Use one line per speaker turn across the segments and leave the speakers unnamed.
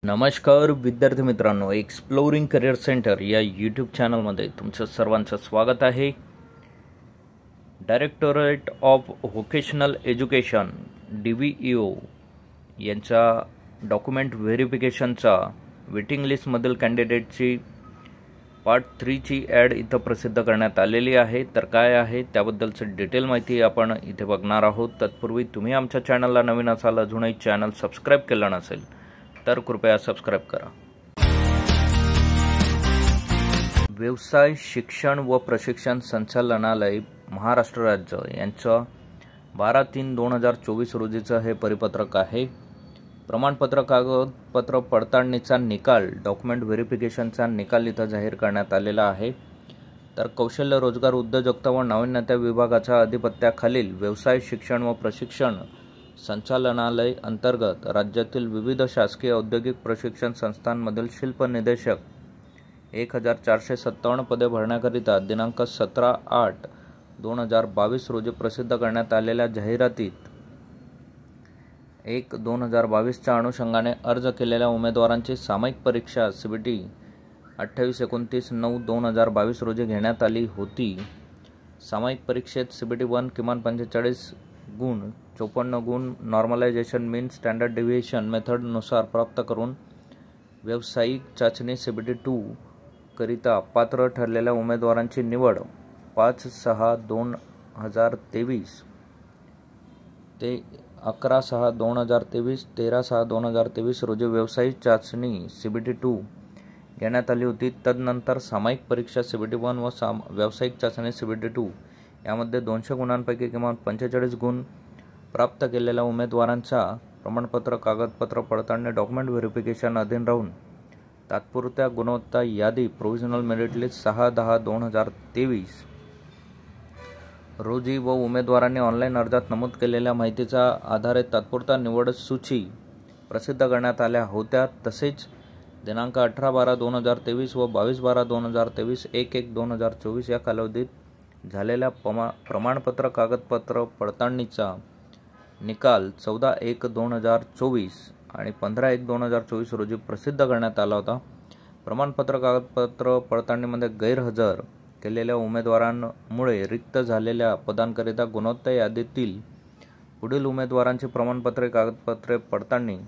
नमस्कार विद्यार्थी मित्रांनो, एक्सप्लोरिंग करिअर सेंटर या यूट्यूब चॅनलमध्ये तुमचं सर्वांचं स्वागत आहे. Directorate of vocational education DVEO यांच्या डॉक्युमेंट व्हेरिफिकेशनचा वेटिंग लिस्टमधील कॅन्डिडेटची पार्ट 3 ची ॲड इथं प्रसिद्ध करण्यात आलेली आहे. तर काय आहे त्याबद्दलची डिटेल माहिती आपण इथे बघणार आहोत. तत्पूर्वी तुम्ही आमच्या चॅनलला नवीन असाल, अजूनही चॅनल सबस्क्राईब केलं नसेल तर कृपया सबस्क्राईब करा. व्यवसाय शिक्षण व प्रशिक्षण संचालनालय महाराष्ट्र राज्य यांचं 12/3/2024 रोजीचं हे परिपत्रक आहे. प्रमाणपत्र कागदपत्र पडताळणीचा निकाल, डॉक्युमेंट व्हेरिफिकेशनचा निकाल इथं जाहीर करण्यात आलेला आहे. तर कौशल्य, रोजगार, उद्योजकता व नाविन्यता विभागाच्या अधिपत्याखालील व्यवसाय शिक्षण व प्रशिक्षण संचालनालय अंतर्गत राज्यातील विविध शासकीय औद्योगिक प्रशिक्षण संस्थांमधील शिल्प निदेशक 1457 पदे भरण्याकरिता दिनांक 17/8/2022 रोजी प्रसिद्ध करण्यात आलेल्या जाहिरातीत 1/2022 अनुषंगाने अर्ज केलेल्या उमेदवारांची सामायिक परीक्षा CBT 28-29/9/2022 रोजी घेण्यात आली होती. सामायिक परीक्षेत CBT 1 किमान 45 गुण, 54 गुण नॉर्मलायझेशन मीन स्टँडर्ड डिव्हिएशन मेथडनुसार प्राप्त करून व्यावसायिक चाचणी CBT 2 करिता पात्र ठरलेल्या उमेदवारांची निवड 5/6/2023 ते 11/6/2023, 13/6/2023 रोजी व्यावसायिक चाचणी CBT 2 घेण्यात आली होती. तदनंतर सामायिक परीक्षा CBT 1 व व्यावसायिक चाचणी CBT 2 यामध्ये 200 गुणांपैकी किमान 45 गुण प्राप्त केलेल्या उमेदवारांचा प्रमाणपत्र कागदपत्र पडताळणी डॉक्युमेंट व्हेरिफिकेशन अधीन राहून तात्पुरत्या गुणवत्ता यादी प्रोव्हिजनल मेरिट लिस्ट 6/10/2023 रोजी व उमेदवारांनी ऑनलाईन अर्जात नमूद केलेल्या माहितीच्या आधारे तात्पुरता निवड सूची प्रसिद्ध करण्यात आल्या होत्या. तसेच दिनांक 18/12/2023 व 22/12/2023, 1/1/2024 या कालावधीत झालेल्या प्रमाणपत्र कागदपत्र पडताळणीचा निकाल 14/1/2024 आणि 15/1/2024 रोजी प्रसिद्ध करण्यात आला होता. प्रमाणपत्र कागदपत्र पडताळणीमध्ये गैरहजर केलेल्या उमेदवारांमुळे रिक्त झालेल्या पदांकरिता गुणवत्ता यादीतील पुढील उमेदवारांची प्रमाणपत्रे कागदपत्रे पडताळणी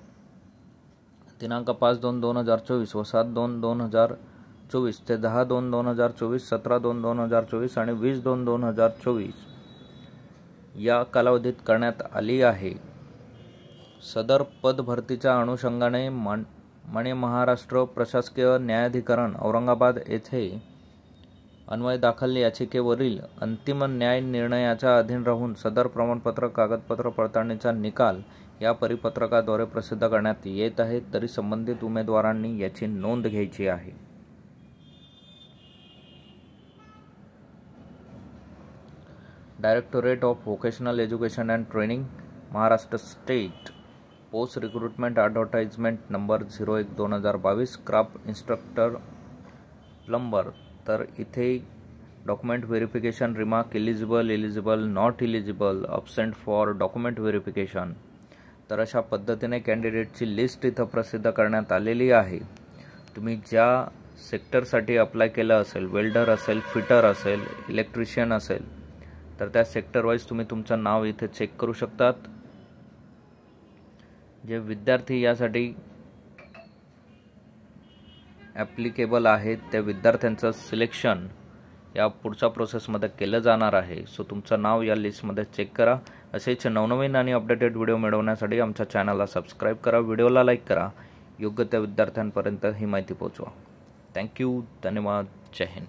दिनांक 5/2/2024 व 7/2/2024 ते 10/2/2024, 17/2/2024 आणि 20/2/2024 या कालावधीत करण्यात आली आहे. सदर पदभरतीच्या अनुषंगाने माननीय महाराष्ट्र प्रशासकीय न्यायाधिकरण औरंगाबाद येथे अन्वय दाखल याचिकेवरील अंतिम न्याय निर्णयाच्या अधीन राहून सदर प्रमाणपत्र कागदपत्र पडताळणीचा निकाल या परिपत्रकाद्वारे प्रसिद्ध करण्यात येत आहे. तरी संबंधित उमेदवारांनी याची नोंद घ्यायची आहे. Directorate of vocational education and training, Maharashtra state, post recruitment advertisement number 01/2022, craft instructor plumber. तर इथे document verification remark, eligible, not eligible, absent for document verification. तर अशा पद्धतीने कॅन्डिडेटची लिस्ट इथं प्रसिद्ध करण्यात आलेली आहे. तुम्ही ज्या सेक्टरसाठी अप्लाय केलं असेल, वेल्डर असेल, फिटर असेल, इलेक्ट्रिशियन असेल, तर त्या सेक्टर वाईज तुम्ही तुमचं नाव इथे चेक करू शकतात. जे विद्यार्थी यासाठी ॲप्लिकेबल आहेत त्या विद्यार्थ्यांचं सिलेक्शन या पुढच्या प्रोसेसमध्ये केलं जाणार आहे. सो तुमचं नाव या लिस्टमध्ये चेक करा. असेच नवनवीन आणि अपडेटेड व्हिडिओ मिळवण्यासाठी आमच्या चॅनलला सबस्क्राईब करा, व्हिडिओला लाईक करा, योग्य त्या विद्यार्थ्यांपर्यंत ही माहिती पोहोचवा. थँक्यू, धन्यवाद, जय हिंद.